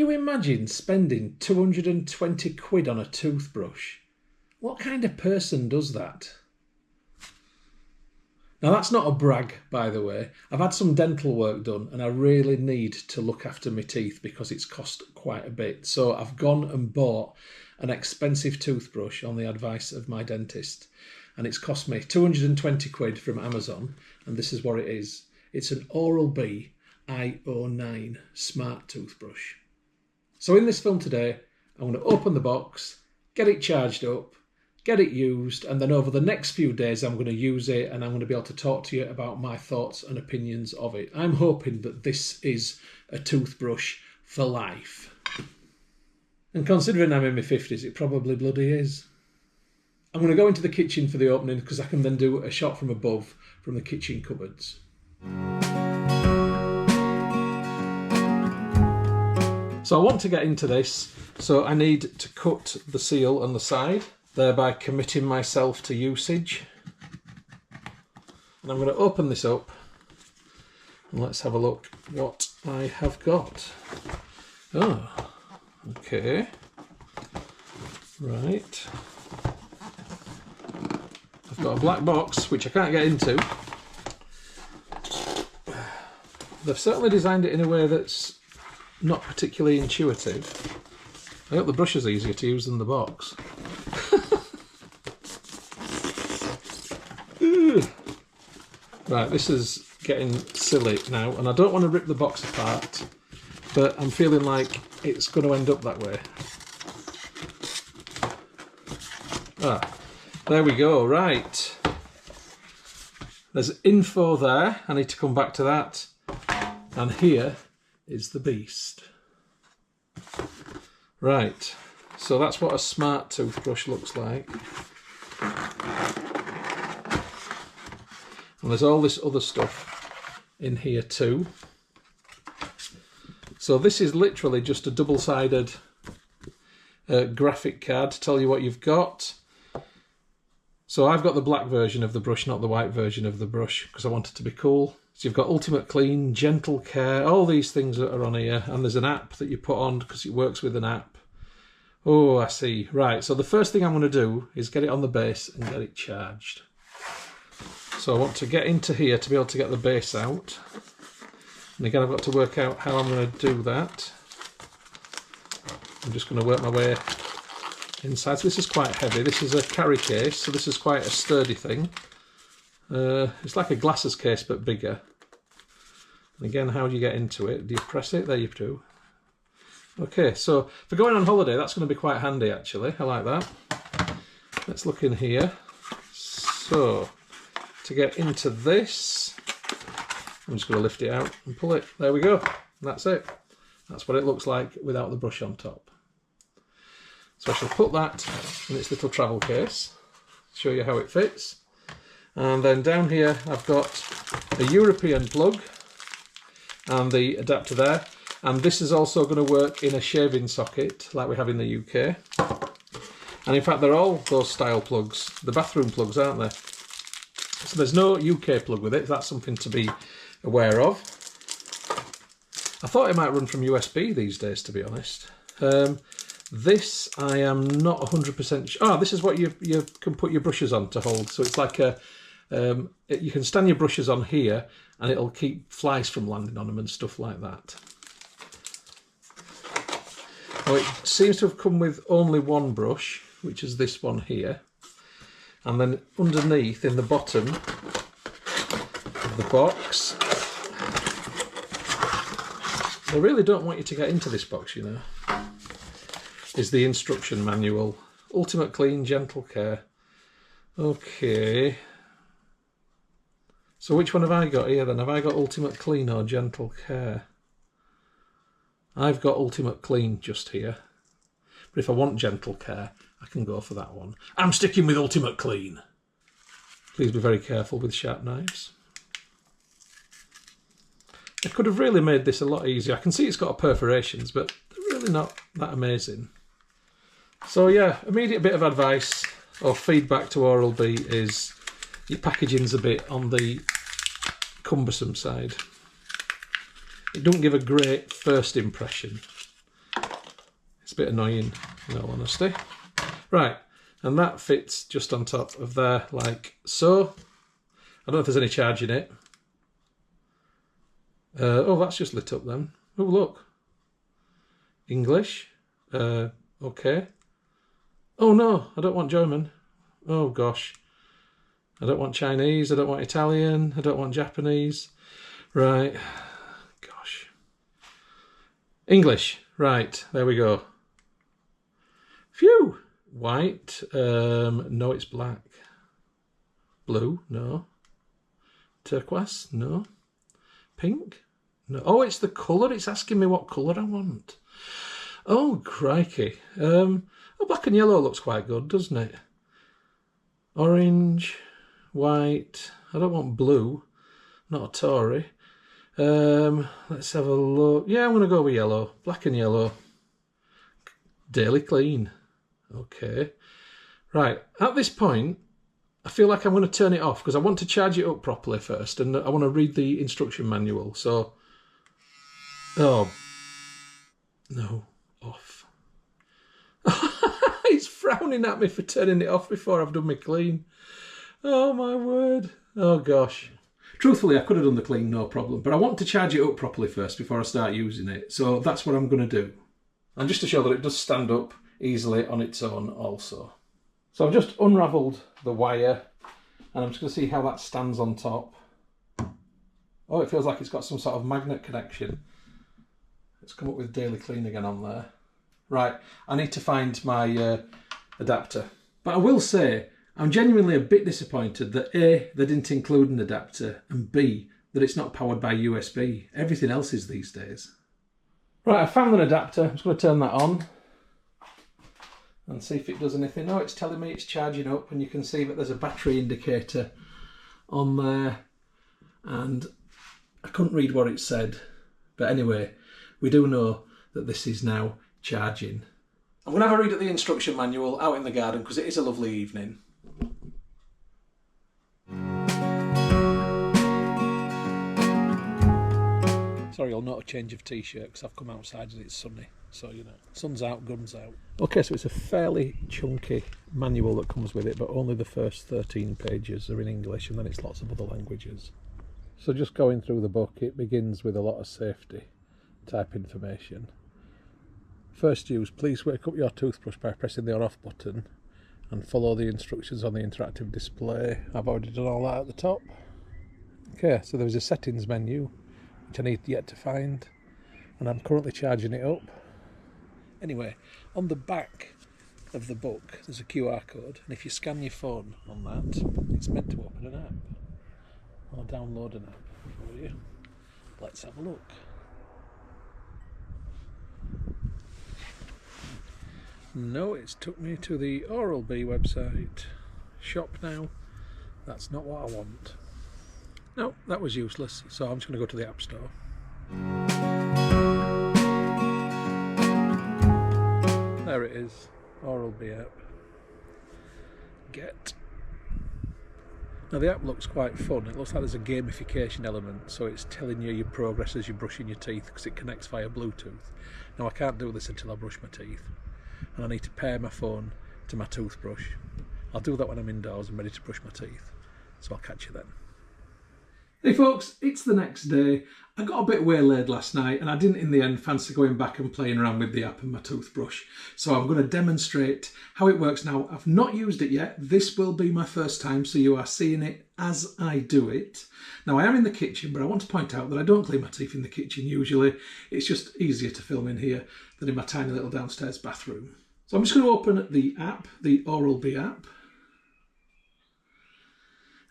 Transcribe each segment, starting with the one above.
you imagine spending 220 quid on a toothbrush? What kind of person does that? Now that's not a brag, by the way. I've had some dental work done and I really need to look after my teeth because it's cost quite a bit. So I've gone and bought an expensive toothbrush on the advice of my dentist. And it's cost me 220 quid from Amazon. And this is what it is. It's an Oral-B io9 smart toothbrush. So in this film today, I'm going to open the box, get it charged up, get it used, and then over the next few days I'm going to use it and I'm going to be able to talk to you about my thoughts and opinions of it. I'm hoping that this is a toothbrush for life. And considering I'm in my 50s, it probably bloody is. I'm going to go into the kitchen for the opening because I can then do a shot from above from the kitchen cupboards. So I want to get into this, so I need to cut the seal on the side, thereby committing myself to usage. And I'm going to open this up and let's have a look what I have got. Oh, okay. Right. I've got a black box which I can't get into. They've certainly designed it in a way that's not particularly intuitive. I hope the brush is easier to use than the box. Right, this is getting silly now, and I don't want to rip the box apart, but I'm feeling like it's going to end up that way. Ah, there we go, right. There's info there, I need to come back to that. And here is the beast. Right, so that's what a smart toothbrush looks like. And there's all this other stuff in here too. So this is literally just a double-sided graphic card to tell you what you've got. So I've got the black version of the brush, not the white version of the brush, because I want it to be cool. So you've got Ultimate Clean, Gentle Care, all these things that are on here, and there's an app that you put on because it works with an app. Oh, I see. Right, so the first thing I'm going to do is get it on the base and get it charged. So I want to get into here to be able to get the base out. And again, I've got to work out how I'm going to do that. I'm just going to work my way inside. So this is quite heavy. This is a carry case, so this is quite a sturdy thing. It's like a glasses case but bigger. And again, how do you get into it? Do you press it? There you do. Okay, so for going on holiday, that's going to be quite handy actually. I like that. Let's look in here. So to get into this, I'm just going to lift it out and pull it. There we go. And that's it. That's what it looks like without the brush on top. So I shall put that in its little travel case, show you how it fits. And then down here I've got a European plug and the adapter there. And this is also going to work in a shaving socket like we have in the UK. And in fact they're all those style plugs, the bathroom plugs, aren't they? So there's no UK plug with it, that's something to be aware of. I thought it might run from USB these days, to be honest. This I am not 100% sure. Oh, this is what you can put your brushes on to hold. So it's like a, you can stand your brushes on here and it'll keep flies from landing on them and stuff like that. Now it seems to have come with only one brush, which is this one here. And then underneath, in the bottom of the box, they really don't want you to get into this box, you know, is the instruction manual. Ultimate Clean, Gentle Care. Okay. So which one have I got here then? Have I got Ultimate Clean or Gentle Care? I've got Ultimate Clean just here. But if I want Gentle Care, I can go for that one. I'm sticking with Ultimate Clean. Please be very careful with sharp knives. I could have really made this a lot easier. I can see it's got perforations, but they're really not that amazing. So yeah, immediate bit of advice or feedback to Oral-B is your packaging's a bit on the cumbersome side. It doesn't give a great first impression. a bit annoying, in all honesty. Right, and that fits just on top of there, like so. I don't know if there's any charge in it. Oh, that's just lit up then. Oh, look. English. Okay. Oh no, I don't want German. Oh gosh. I don't want Chinese, I don't want Italian, I don't want Japanese. Right. Gosh. English. Right, there we go. Phew. White. No, it's black. Blue. No. Turquoise. No. Pink. No. Oh, it's the colour. It's asking me what colour I want. Oh, crikey. Oh, black and yellow looks quite good, doesn't it? Orange. White. I don't want blue. Not a Tory. Let's have a look. Yeah, I'm going to go with yellow. Black and yellow. Daily clean. Okay. Right. At this point, I feel like I'm going to turn it off because I want to charge it up properly first, and I want to read the instruction manual. So, oh, no, off. It's frowning at me for turning it off before I've done my clean. Oh, my word. Oh, gosh. Truthfully, I could have done the clean, no problem, but I want to charge it up properly first before I start using it. So that's what I'm going to do. And just to show that it does stand up easily on its own also. So I've just unravelled the wire, and I'm just going to see how that stands on top. Oh, it feels like it's got some sort of magnet connection. Let's come up with daily clean again on there. Right, I need to find my adapter. But I will say, I'm genuinely a bit disappointed that A, they didn't include an adapter, and B, that it's not powered by USB. Everything else is these days. Right, I found an adapter. I'm just going to turn that on and see if it does anything. Oh, it's telling me it's charging up, and you can see that there's a battery indicator on there, and I couldn't read what it said, but anyway, we do know that this is now charging. I'm going to have a read at the instruction manual out in the garden because it is a lovely evening. Sorry, you'll note a change of t-shirt because I've come outside and it's sunny. So, you know, sun's out, guns out. Okay, so it's a fairly chunky manual that comes with it, but only the first 13 pages are in English, and then it's lots of other languages. So just going through the book, it begins with a lot of safety type information. First use, please wake up your toothbrush by pressing the on-off button and follow the instructions on the interactive display. I've already done all that at the top. Okay, so there's a settings menu, which I need yet to find, and I'm currently charging it up. Anyway, on the back of the book there's a QR code, and if you scan your phone on that, it's meant to open an app. I'll download an app for you. Let's have a look. No, it's took me to the Oral-B website. Shop now. That's not what I want. No, that was useless, so I'm just going to go to the App Store. There it is, Oral-B app. Get. Now the app looks quite fun. It looks like there's a gamification element, so it's telling you your progress as you're brushing your teeth because it connects via Bluetooth. Now I can't do this until I brush my teeth, and I need to pair my phone to my toothbrush. I'll do that when I'm indoors and ready to brush my teeth, so I'll catch you then. Hey folks, it's the next day. I got a bit waylaid last night and I didn't in the end fancy going back and playing around with the app and my toothbrush. So I'm going to demonstrate how it works now. I've not used it yet. This will be my first time, so you are seeing it as I do it. Now I am in the kitchen, but I want to point out that I don't clean my teeth in the kitchen usually. It's just easier to film in here than in my tiny little downstairs bathroom. So I'm just going to open the app, the Oral-B app.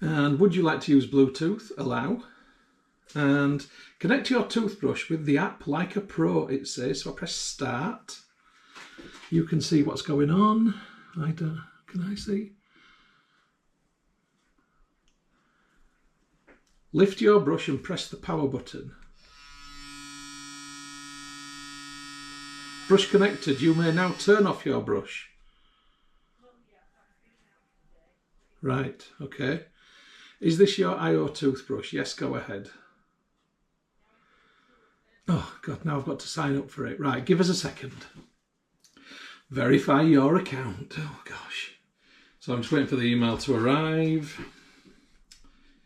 And would you like to use Bluetooth? Allow. And connect your toothbrush with the app like a pro, it says. So I press start. You can see what's going on. Can I see? Lift your brush and press the power button. Brush connected. You may now turn off your brush. Right, okay. Is this your io toothbrush? Yes, go ahead. Oh, God, now I've got to sign up for it. Right, give us a second. Verify your account. Oh gosh. So I'm just waiting for the email to arrive.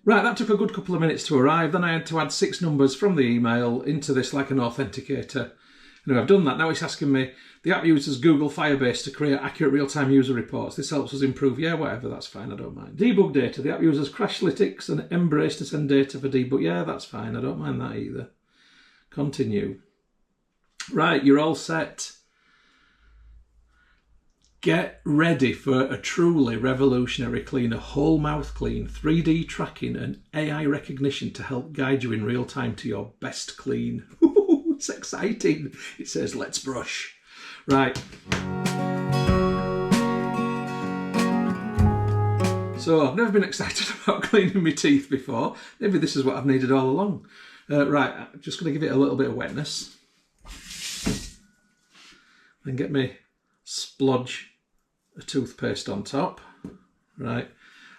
Right, that took a good couple of minutes to arrive. Then I had to add 6 numbers from the email into this like an authenticator. Anyway, I've done that. Now it's asking me, the app uses Google Firebase to create accurate real-time user reports. This helps us improve. Yeah, whatever, that's fine, I don't mind. Debug data. The app uses Crashlytics and Embrace to send data for debug. Yeah, that's fine, I don't mind that either. Continue. Right, you're all set. Get ready for a truly revolutionary clean, a whole mouth clean, 3D tracking and AI recognition to help guide you in real time to your best clean. It's exciting. It says, let's brush. Right. So I've never been excited about cleaning my teeth before. Maybe this is what I've needed all along. Right, I'm just going to give it a little bit of wetness. And get me splodge a toothpaste on top. Right.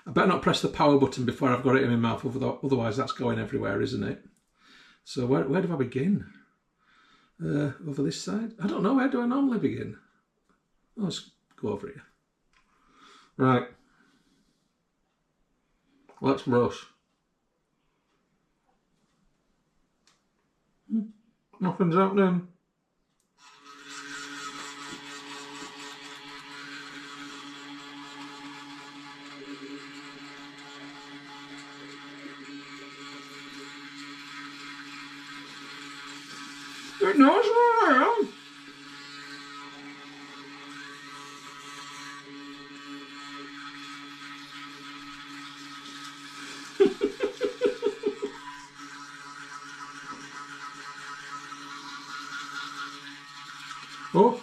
I better not press the power button before I've got it in my mouth, otherwise that's going everywhere, isn't it? So where do I begin? Over this side? I don't know, where do I normally begin? Let's go over here. Right. Let's brush. Nothing's happening. It knows where I am. Oh.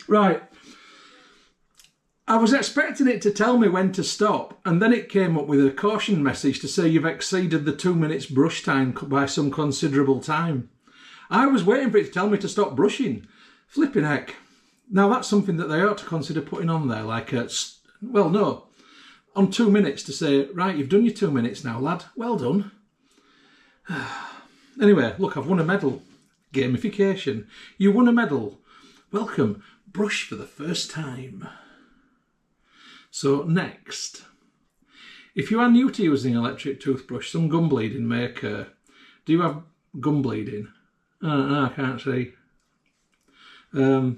Right. I was expecting it to tell me when to stop, and then it came up with a caution message to say you've exceeded the 2 minutes brush time by some considerable time. I was waiting for it to tell me to stop brushing. Flipping heck. Now that's something that they ought to consider putting on there, like well, no, on 2 minutes to say, right, you've done your 2 minutes now, lad. Well done. Anyway, look, I've won a medal. Gamification. You won a medal. Welcome. Brush for the first time. So next, if you are new to using an electric toothbrush, some gum bleeding may occur. Do you have gum bleeding? I can't see. I'll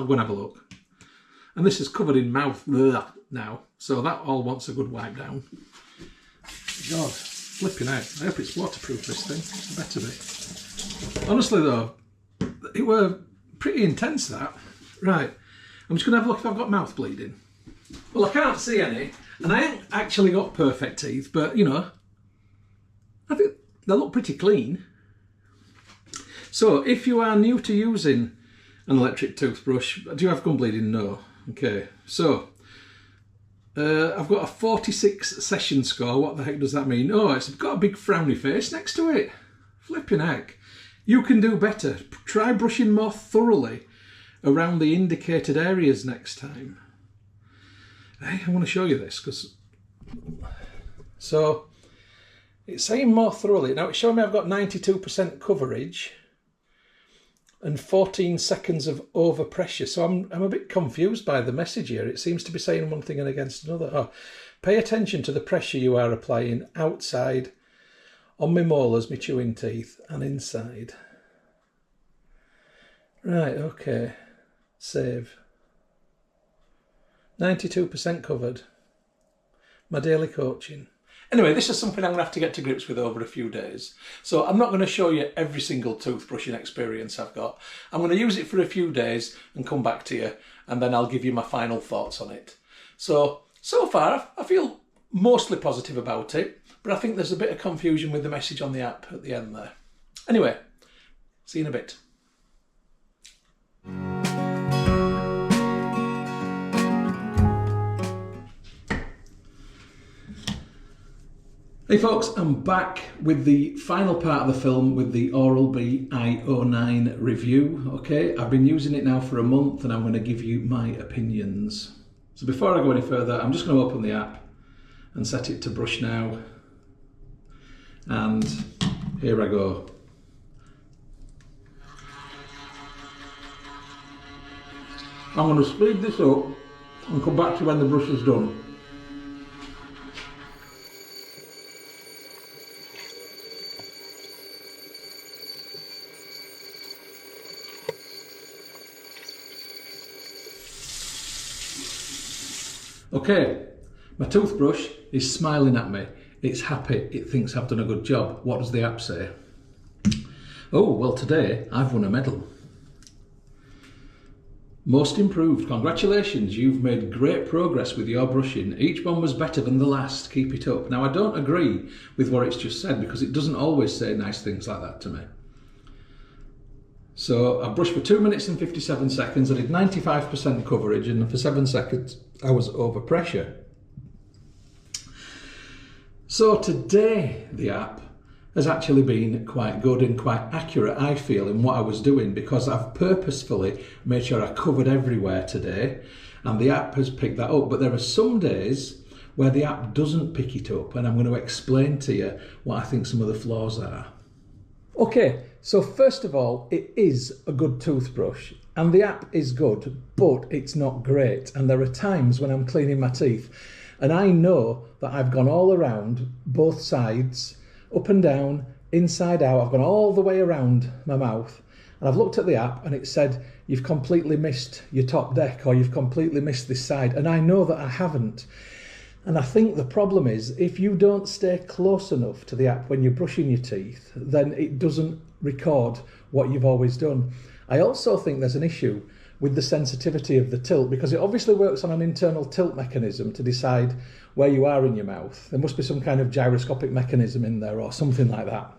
go and have a look. And this is covered in mouth now, so that all wants a good wipe down. God, flipping out. I hope it's waterproof, this thing. It better be. Honestly though, it were pretty intense, that. Right, I'm just going to have a look if I've got mouth bleeding. Well, I can't see any, and I ain't actually got perfect teeth, but, you know, I think they look pretty clean. So, if you are new to using an electric toothbrush, do you have gum bleeding? No. Okay, so, I've got a 46 session score. What the heck does that mean? Oh, it's got a big frowny face next to it. Flipping heck. You can do better. Try brushing more thoroughly around the indicated areas next time. Hey, I want to show you this because so it's saying more thoroughly. Now it's showing me I've got 92% coverage and 14 seconds of overpressure. So I'm a bit confused by the message here. It seems to be saying one thing and against another. Oh, pay attention to the pressure you are applying outside, on my molars, my chewing teeth, and inside. Right, okay. Save. 92% covered. My daily coaching. Anyway, this is something I'm going to have to get to grips with over a few days. So I'm not going to show you every single toothbrushing experience I've got. I'm going to use it for a few days and come back to you, and then I'll give you my final thoughts on it. So far, I feel mostly positive about it, but I think there's a bit of confusion with the message on the app at the end there. Anyway, see you in a bit. Hey folks, I'm back with the final part of the film with the Oral-B io9 review. Okay, I've been using it now for a month and I'm going to give you my opinions. So before I go any further, I'm just going to open the app and set it to brush now. And here I go. I'm going to speed this up and come back to when the brush is done. Okay, my toothbrush is smiling at me. It's happy. It thinks I've done a good job. What does the app say? Oh, well, today I've won a medal. Most improved. Congratulations, you've made great progress with your brushing. Each one was better than the last. Keep it up. Now, I don't agree with what it's just said because it doesn't always say nice things like that to me. So I brushed for 2 minutes and 57 seconds. I did 95% coverage, and for 7 seconds I was over pressure. So today the app has actually been quite good and quite accurate, I feel, in what I was doing, because I've purposefully made sure I covered everywhere today, and the app has picked that up. But there are some days where the app doesn't pick it up, and I'm going to explain to you what I think some of the flaws are. Okay, so first of all, it is a good toothbrush and the app is good, but it's not great. And there are times when I'm cleaning my teeth and I know that I've gone all around both sides, up and down, inside out. I've gone all the way around my mouth and I've looked at the app and it said, you've completely missed your top deck, or you've completely missed this side. And I know that I haven't. And I think the problem is, if you don't stay close enough to the app when you're brushing your teeth, then it doesn't record what you've always done. I also think there's an issue with the sensitivity of the tilt, because it obviously works on an internal tilt mechanism to decide where you are in your mouth. There must be some kind of gyroscopic mechanism in there or something like that.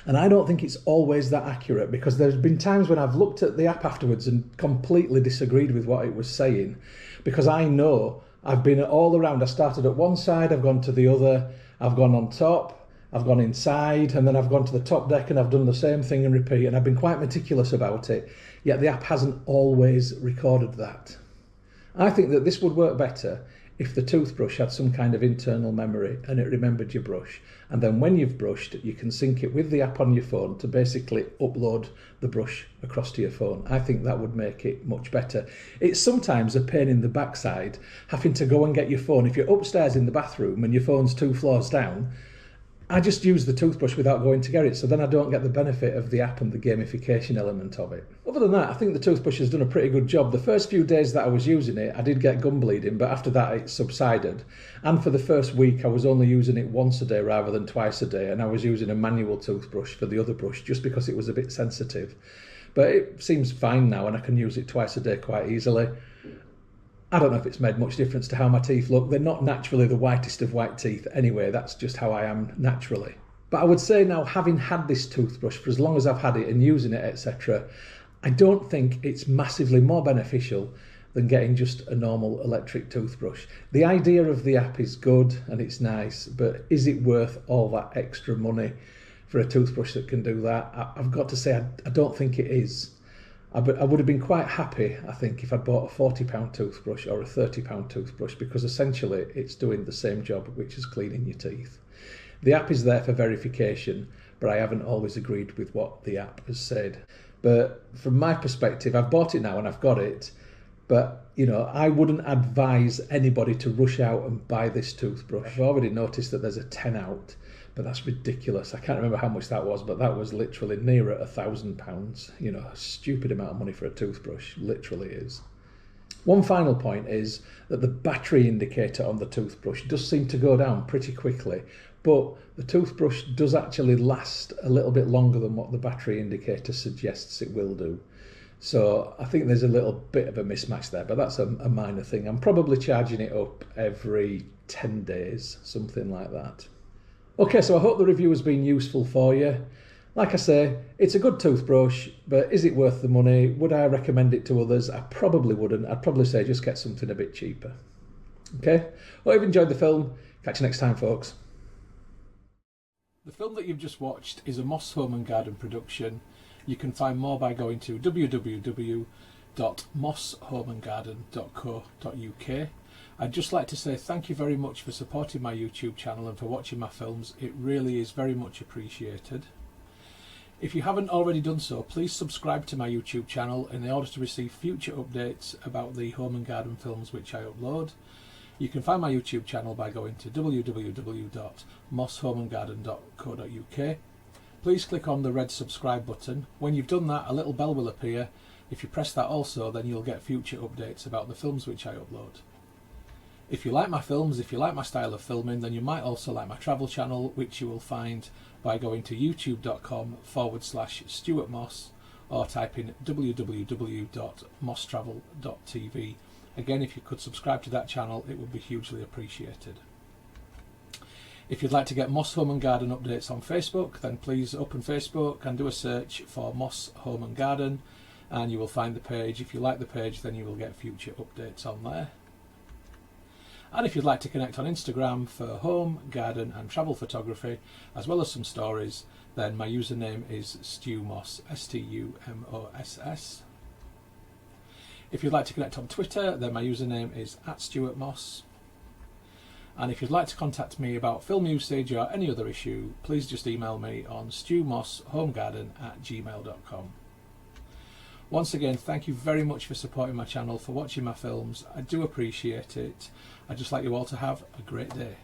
And I don't think it's always that accurate, because there's been times when I've looked at the app afterwards and completely disagreed with what it was saying, because I know I've been all around. I started at one side, I've gone to the other, I've gone on top, I've gone inside, and then I've gone to the top deck and I've done the same thing and repeat, and I've been quite meticulous about it, yet the app hasn't always recorded that. I think that this would work better if the toothbrush had some kind of internal memory and it remembered your brush, and then when you've brushed, you can sync it with the app on your phone to basically upload the brush across to your phone. I think that would make it much better. It's sometimes a pain in the backside having to go and get your phone. If you're upstairs in the bathroom and your phone's 2 floors down, I just use the toothbrush without going to get it, so then I don't get the benefit of the app and the gamification element of it. Other than that, I think the toothbrush has done a pretty good job. The first few days that I was using it, I did get gum bleeding, but after that it subsided. And for the first week, I was only using it once a day rather than twice a day, and I was using a manual toothbrush for the other brush just because it was a bit sensitive. But it seems fine now, and I can use it twice a day quite easily. I don't know if it's made much difference to how my teeth look. They're not naturally the whitest of white teeth anyway. That's just how I am naturally. But I would say now, having had this toothbrush for as long as I've had it and using it, etc., I don't think it's massively more beneficial than getting just a normal electric toothbrush. The idea of the app is good and it's nice, but is it worth all that extra money for a toothbrush that can do that? I've got to say, I don't think it is. I would have been quite happy, I think, if I'd bought a £40 toothbrush or a £30 toothbrush, because essentially it's doing the same job, which is cleaning your teeth. The app is there for verification, but I haven't always agreed with what the app has said. But from my perspective, I've bought it now and I've got it, but you know, I wouldn't advise anybody to rush out and buy this toothbrush. I've already noticed that there's a 10 out. But that's ridiculous. I can't remember how much that was, but that was literally nearer £1,000. You know, a stupid amount of money for a toothbrush, literally is. One final point is that the battery indicator on the toothbrush does seem to go down pretty quickly, but the toothbrush does actually last a little bit longer than what the battery indicator suggests it will do. So I think there's a little bit of a mismatch there, but that's a minor thing. I'm probably charging it up every 10 days, something like that. Okay, so I hope the review has been useful for you. Like I say, it's a good toothbrush, but is it worth the money? Would I recommend it to others? I probably wouldn't. I'd probably say just get something a bit cheaper. Okay, hope you've enjoyed the film. Catch you next time, folks. The film that you've just watched is a Moss Home and Garden production. You can find more by going to www.mosshomeandgarden.co.uk. I'd just like to say thank you very much for supporting my YouTube channel and for watching my films. It really is very much appreciated. If you haven't already done so, please subscribe to my YouTube channel in order to receive future updates about the home and garden films which I upload. You can find my YouTube channel by going to www.mosshomeandgarden.co.uk. Please click on the red subscribe button. When you've done that, a little bell will appear. If you press that also, then you'll get future updates about the films which I upload. If you like my films, if you like my style of filming, then you might also like my travel channel, which you will find by going to youtube.com/Stuart Moss or type in www.mosstravel.tv. Again, if you could subscribe to that channel, it would be hugely appreciated. If you'd like to get Moss Home and Garden updates on Facebook, then please open Facebook and do a search for Moss Home and Garden, and you will find the page. If you like the page, then you will get future updates on there. And if you'd like to connect on Instagram for home, garden and travel photography, as well as some stories, then my username is StuMoss, STUMOSS. If you'd like to connect on Twitter, then my username is @StuartMoss. And if you'd like to contact me about film usage or any other issue, please just email me on stewmosshomegarden@gmail.com. Once again, thank you very much for supporting my channel, for watching my films. I do appreciate it. I'd just like you all to have a great day.